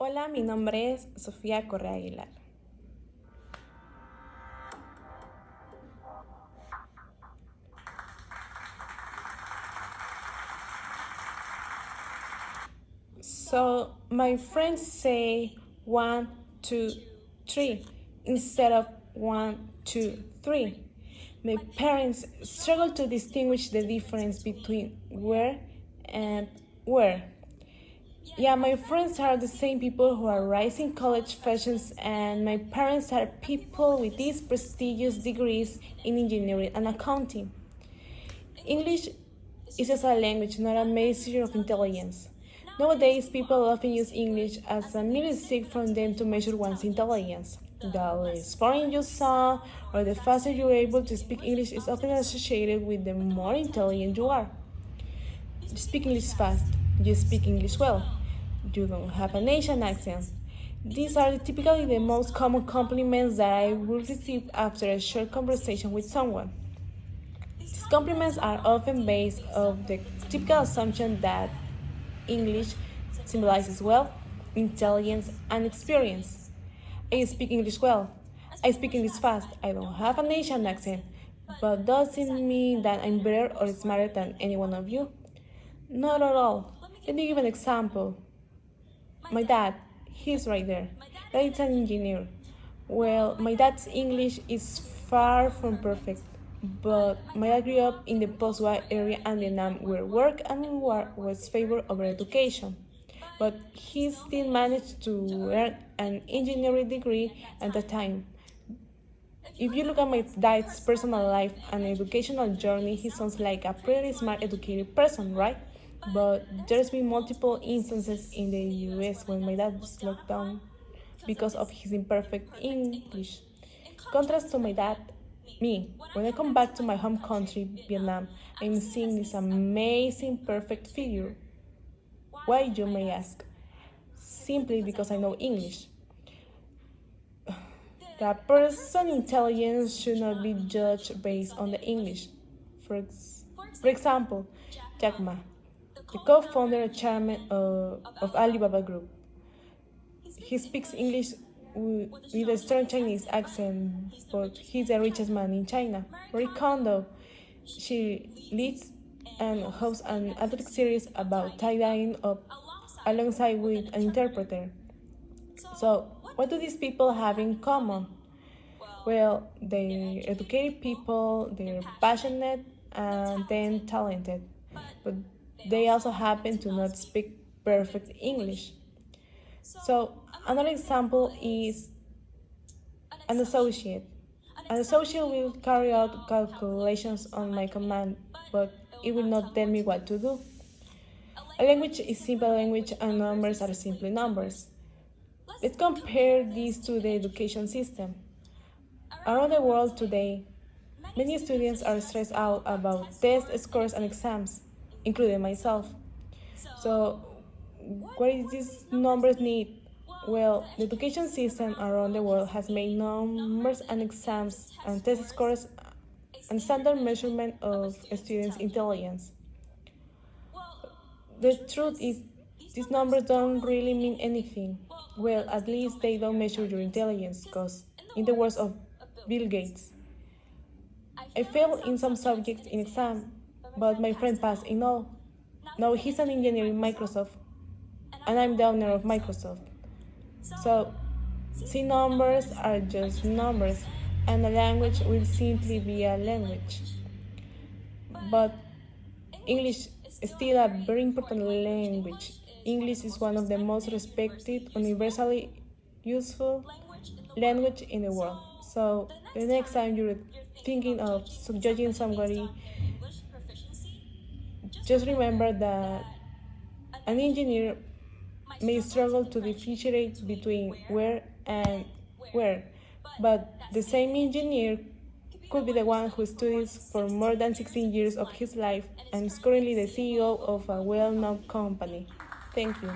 Hola, mi nombre es Sofía Correa Aguilar. So my friends say 1, 2, 3 instead of 1, 2, 3. My parents struggle to distinguish the difference between where and where. Yeah, my friends are the same people who are rising college fashions, and my parents are people with these prestigious degrees in engineering and accounting. English is just a language, not a measure of intelligence. Nowadays, people often use English as a mere stick from them to measure one's intelligence. The less foreign you saw, or the faster you're able to speak English, is often associated with the more intelligent you are. You speak English fast, you speak English well, you don't have an Asian accent. These are typically the most common compliments that I will receive after a short conversation with someone. These compliments are often based on the typical assumption that English symbolizes wealth, intelligence, and experience. I speak English well. I speak English fast. I don't have an Asian accent. But does it mean that I'm better or smarter than any one of you? Not at all. Let me give an example. My dad, he's right there. That is an engineer. Well, my dad's English is far from perfect, but my dad grew up in the post-war area in Vietnam where work and war was favored over education. But he still managed to earn an engineering degree at the time. If you look at my dad's personal life and educational journey, he sounds like a pretty smart, educated person, right? But there's been multiple instances in the US when my dad was locked down because of his imperfect English. Contrast to my dad, me, when I come back to my home country, Vietnam, I'm seeing this amazing, perfect figure. Why, you may ask? Simply because I know English. The person's intelligence should not be judged based on the English. For example, Jack Ma, the co-founder and chairman of Alibaba Group. He speaks English with a strong Chinese accent, but he's the richest man in China. Marie Kondo, she leads and hosts an athletic series about tie-dyeing up alongside with an interpreter. So, what do these people have in common? Well, they're educated people, they're passionate, and then talented, but they also happen to not speak perfect English. So, another example is an associate. An associate will carry out calculations on my command, but it will not tell me what to do. A language is simple language and numbers are simply numbers. Let's compare these to the education system. Around the world today, many students are stressed out about test scores and exams, including myself. So, what is these numbers need? Well, the education system around the world has made numbers and exams and test scores a standard measurement of students' intelligence. The truth is, these numbers don't really mean anything. Well, at least they don't measure your intelligence, because, in the words of Bill Gates, I failed in some subjects in exam, but my friend passed in all. Now he's an engineer in Microsoft, and I'm the owner of Microsoft. So, see, numbers are just numbers, and a language will simply be a language. But English is still a very important language. English is one of the most respected, universally useful language in the world. So the next time you're thinking of judging somebody, just remember that an engineer may struggle to differentiate between where and where, but the same engineer could be the one who studies for more than 16 years of his life and is currently the CEO of a well-known company. Thank you.